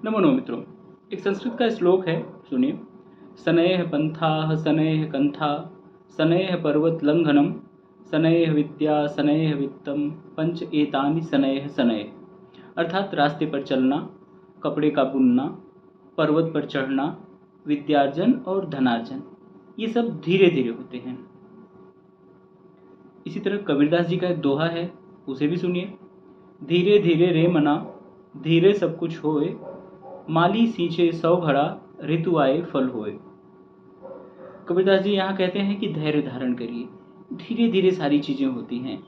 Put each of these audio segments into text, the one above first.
नमो नमो मित्रों। एक संस्कृत का श्लोक है, सुनिए। शनैः पंथाः शनैः कन्था शनैः पर्वत लंघनम शनैः विद्या शनैः वित्तम पंच एतानि शनैः शनैः। अर्थात रास्ते पर चलना, कपड़े का बुनना, पर्वत पर चढ़ना, विद्यार्जन और धनार्जन, ये सब धीरे धीरे होते हैं। इसी तरह कबीरदास जी का एक दोहा है, उसे भी सुनिए। धीरे धीरे रे मना धीरे सब कुछ होए, माली सींचे 100 घड़ा ऋतु आए फल होए। कबीरदास जी यहाँ कहते हैं कि धैर्य धारण करिए, धीरे धीरे सारी चीजें होती हैं।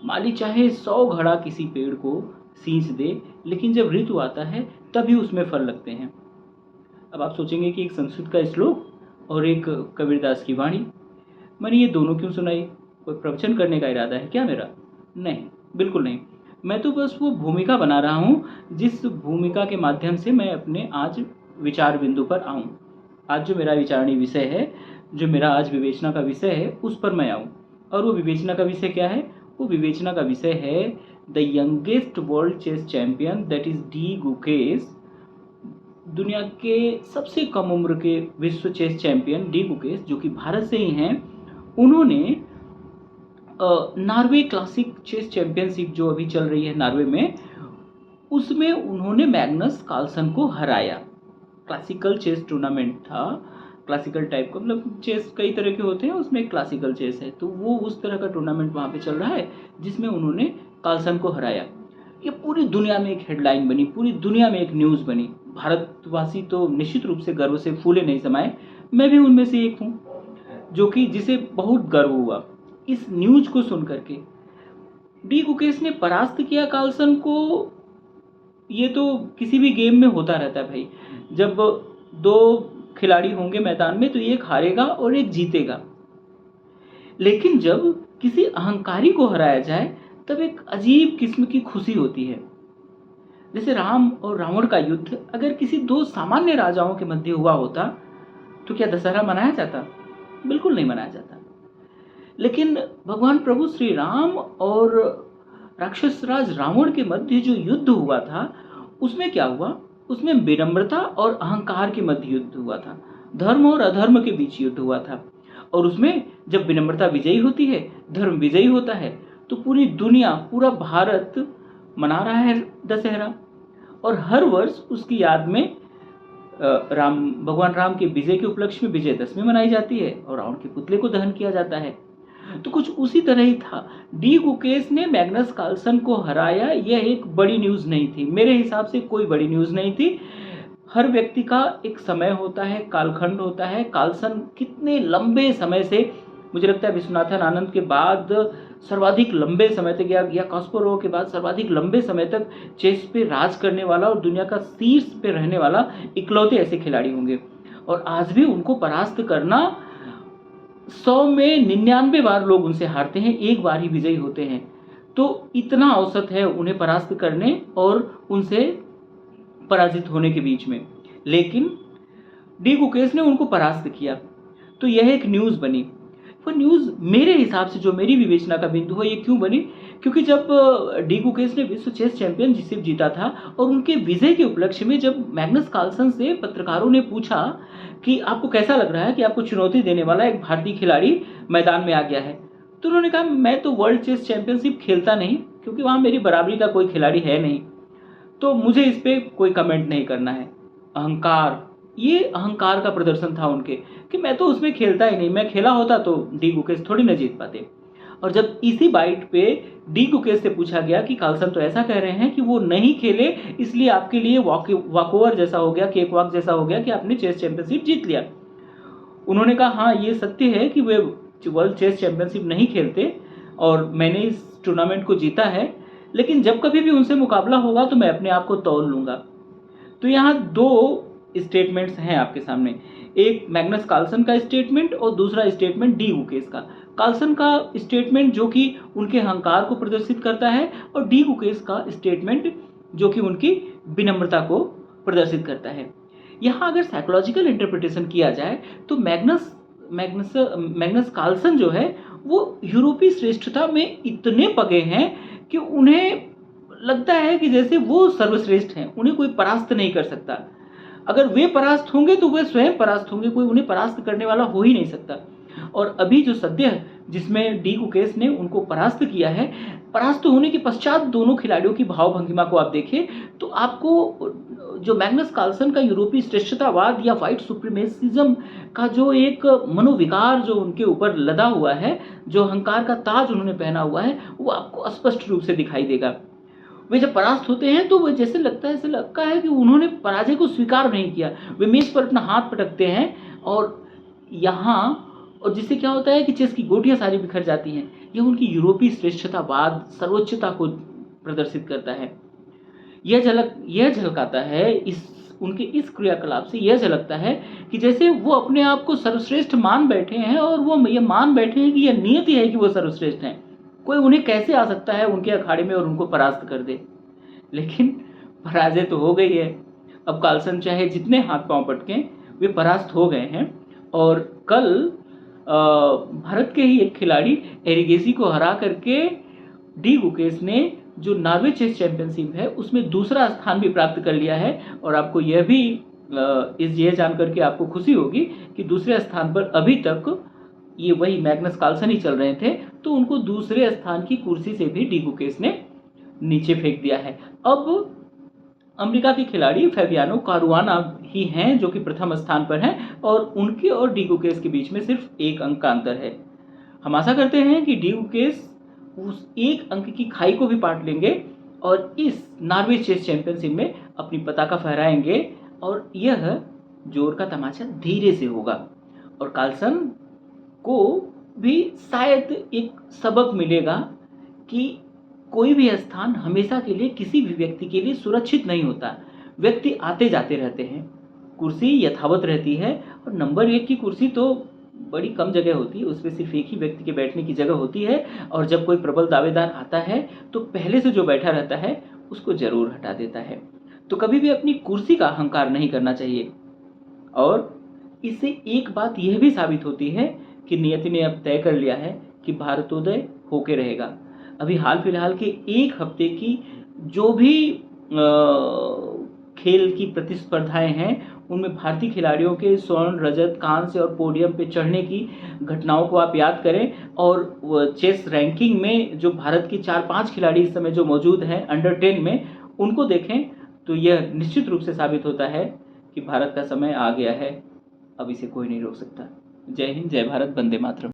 माली चाहे 100 घड़ा किसी पेड़ को सींच दे, लेकिन जब ऋतु आता है तभी उसमें फल लगते हैं। अब आप सोचेंगे कि एक संस्कृत का श्लोक और एक कबीरदास की वाणी, मैंने ये दोनों क्यों सुनाई? कोई प्रवचन करने का इरादा है क्या मेरा? नहीं, बिल्कुल नहीं। मैं तो बस वो भूमिका बना रहा हूँ जिस भूमिका के माध्यम से मैं अपने आज विचार बिंदु पर आऊँ। आज जो मेरा विचारणीय विषय है, जो मेरा आज विवेचना का विषय है, उस पर मैं आऊँ। और वो विवेचना का विषय क्या है? वो विवेचना का विषय है the youngest world chess champion, that is D Gukesh. दुनिया के सबसे कम उम्र के विश्व चेस चैंपियन डी गुकेश, जो कि भारत से ही हैं, उन्होंने नॉर्वे क्लासिक चेस चैंपियनशिप जो अभी चल रही है नॉर्वे में, उसमें उन्होंने मैग्नस कार्लसन को हराया। क्लासिकल चेस टूर्नामेंट था, क्लासिकल टाइप का, मतलब चेस कई तरह के होते हैं, उसमें क्लासिकल चेस है, तो वो उस तरह का टूर्नामेंट वहाँ पे चल रहा है जिसमें उन्होंने कार्लसन को हराया। ये पूरी दुनिया में एक हेडलाइन बनी, पूरी दुनिया में एक न्यूज़ बनी। भारतवासी तो निश्चित रूप से गर्व से फूले नहीं समाये, मैं भी उनमें से एक हूँ जो कि जिसे बहुत गर्व हुआ इस न्यूज को सुन करके। डी गुकेश ने परास्त किया कार्लसन को। ये तो किसी भी गेम में होता रहता है भाई, जब दो खिलाड़ी होंगे मैदान में तो एक हारेगा और एक जीतेगा। लेकिन जब किसी अहंकारी को हराया जाए तब एक अजीब किस्म की खुशी होती है। जैसे राम और रावण का युद्ध अगर किसी दो सामान्य राजाओं के मध्य हुआ होता तो क्या दशहरा मनाया जाता? बिल्कुल नहीं मनाया जाता। लेकिन भगवान प्रभु श्री राम और राक्षस राज रावण के मध्य जो युद्ध हुआ था, उसमें क्या हुआ? उसमें विनम्रता और अहंकार के मध्य युद्ध हुआ था, धर्म और अधर्म के बीच युद्ध हुआ था। और उसमें जब विनम्रता विजयी होती है, धर्म विजयी होता है, तो पूरी दुनिया, पूरा भारत मना रहा है दशहरा। और हर वर्ष उसकी याद में भगवान राम के विजय के उपलक्ष्य में विजयदशमी मनाई जाती है और रावण के पुतले को दहन किया जाता है। तो कुछ उसी तरह ही था। डी गुकेश ने मैग्नस कार्लसन को हराया, यह एक बड़ी न्यूज़ नहीं थी, मेरे हिसाब से कोई बड़ी न्यूज़ नहीं थी। हर व्यक्ति का एक समय होता है, कालखंड होता है। कार्लसन कितने लंबे समय से, मुझे लगता है विश्वनाथन आनंद के बाद सर्वाधिक लंबे समय तक, या कास्परोव के बाद सर्वाधिक लंबे समय तक चेस पे राज करने वाला और दुनिया का शीर्ष पे रहने वाला इकलौते ऐसे खिलाड़ी होंगे। और आज भी उनको परास्त करना, 100 में 99 बार लोग उनसे हारते हैं, एक बार ही विजयी होते हैं। तो इतना औसत है उन्हें परास्त करने और उनसे पराजित होने के बीच में। लेकिन डी गुकेश ने उनको परास्त किया, तो यह एक न्यूज़ बनी। वो न्यूज़ मेरे हिसाब से, जो मेरी विवेचना का बिंदु है, ये क्यों बनी? क्योंकि जब डी गुकेश ने विश्व चेस चैंपियनशिप जीता था और उनके विजय के उपलक्ष्य में जब मैग्नस कार्लसन से पत्रकारों ने पूछा कि आपको कैसा लग रहा है कि आपको चुनौती देने वाला एक भारतीय खिलाड़ी मैदान में आ गया है, तो उन्होंने कहा मैं तो वर्ल्ड चेस चैंपियनशिप खेलता नहीं, क्योंकि वहाँ मेरी बराबरी का कोई खिलाड़ी है नहीं, तो मुझे इस पर कोई कमेंट नहीं करना है। अहंकार, ये अहंकार का प्रदर्शन था उनके कि मैं तो उसमें खेलता ही नहीं, मैं खेला होता तो डी गुकेश थोड़ी ना जीत पाते। और जब इसी बाइट पे डी गुकेश से पूछा गया कि कार्लसन तो ऐसा कह रहे हैं कि वो नहीं खेले, इसलिए आपके लिए वॉकओवर जैसा हो गया, केक वॉक जैसा हो गया कि आपने चेस चैंपियनशिप जीत लिया। उन्होंने कहा हाँ, ये सत्य है कि वे वर्ल्ड चेस चैंपियनशिप नहीं खेलते और मैंने इस टूर्नामेंट को जीता है, लेकिन जब कभी भी उनसे मुकाबला होगा तो मैं अपने आप को तौल लूँगा। तो यहाँ दो स्टेटमेंट्स हैं आपके सामने, एक मैग्नस कार्लसन का स्टेटमेंट और दूसरा स्टेटमेंट डी गुकेश का। कार्लसन का स्टेटमेंट जो कि उनके अहंकार को प्रदर्शित करता है, और डी गुकेश का स्टेटमेंट जो कि उनकी विनम्रता को प्रदर्शित करता है। यहाँ अगर साइकोलॉजिकल इंटरप्रिटेशन किया जाए तो मैग्नस कार्लसन जो है वो यूरोपीय श्रेष्ठता में इतने पगे हैं कि उन्हें लगता है कि जैसे वो सर्वश्रेष्ठ हैं, उन्हें कोई परास्त नहीं कर सकता। अगर वे परास्त होंगे तो वे स्वयं परास्त होंगे, कोई उन्हें परास्त करने वाला हो ही नहीं सकता। और अभी जो सद्य जिसमें डी कुकेस ने उनको परास्त किया है, परास्त होने के पश्चात दोनों खिलाड़ियों की भाव भंगिमा को आप देखिए तो आपको जो मैग्नस कार्लसन का यूरोपीय श्रेष्ठतावाद या व्हाइट सुप्रीमेसिज्म का जो एक मनोविकार जो उनके ऊपर लदा हुआ है, जो अहंकार का ताज उन्होंने पहना हुआ है, वो आपको स्पष्ट रूप से दिखाई देगा। वे जब परास्त होते हैं तो वे जैसे लगता है कि उन्होंने पराजय को स्वीकार नहीं किया। वे मेज पर अपना हाथ पटकते हैं और यहाँ और जिससे क्या होता है कि चेस की गोटियां सारी बिखर जाती हैं। यह उनकी यूरोपीय श्रेष्ठतावाद, सर्वोच्चता को प्रदर्शित करता है। यह झलकाता है उनके इस क्रियाकलाप से यह झलकता है कि जैसे वो अपने आप को सर्वश्रेष्ठ मान बैठे हैं और वो ये मान बैठे हैं कि यह नियति है कि वो सर्वश्रेष्ठ हैं। कोई उन्हें कैसे आ सकता है उनके अखाड़े में और उनको परास्त कर दे। लेकिन पराजय तो हो गई है। अब कार्लसन चाहे जितने हाथ पांव पटकें, वे परास्त हो गए हैं। और कल भारत के ही एक खिलाड़ी एरिगेसी को हरा करके डी गुकेस ने जो नॉर्वे चेस चैंपियनशिप है उसमें दूसरा स्थान भी प्राप्त कर लिया है। और आपको यह भी यह जान करके आपको खुशी होगी कि दूसरे स्थान पर अभी तक ये वही मैग्नस कार्लसन ही चल रहे थे, तो उनको दूसरे स्थान की कुर्सी से भी डी गुकेस ने नीचे फेंक दिया है। अब अमेरिका के खिलाड़ी फैबियानो कारुआना ही हैं जो कि प्रथम स्थान पर हैं और उनके और डी गुकेस के बीच में सिर्फ 1 अंक का अंतर है। हम आशा करते हैं कि डी गुकेस उस 1 अंक की खाई को भी पाट लेंगे और इस नॉर्वे चेस चैंपियनशिप में अपनी पताका फहराएंगे और यह जोर का तमाचा धीरे से होगा और कार्लसन को भी शायद एक सबक मिलेगा कि कोई भी स्थान हमेशा के लिए किसी भी व्यक्ति के लिए सुरक्षित नहीं होता। व्यक्ति आते जाते रहते हैं, कुर्सी यथावत रहती है और नंबर 1 की कुर्सी तो बड़ी कम जगह होती है, उसमें सिर्फ एक ही व्यक्ति के बैठने की जगह होती है। और जब कोई प्रबल दावेदार आता है तो पहले से जो बैठा रहता है उसको जरूर हटा देता है। तो कभी भी अपनी कुर्सी का अहंकार नहीं करना चाहिए। और इससे एक बात यह भी साबित होती है कि नियति ने अब तय कर लिया है कि भारतोदय होके रहेगा। अभी हाल फिलहाल के 1 हफ्ते की जो भी खेल की प्रतिस्पर्धाएं हैं उनमें भारतीय खिलाड़ियों के स्वर्ण, रजत, कांस्य और पोडियम पे चढ़ने की घटनाओं को आप याद करें और चेस रैंकिंग में जो भारत के 4-5 खिलाड़ी इस समय जो मौजूद हैं अंडर 10 में, उनको देखें तो यह निश्चित रूप से साबित होता है कि भारत का समय आ गया है। अब इसे कोई नहीं रोक सकता। जय हिंद, जय भारत, वंदे मातरम।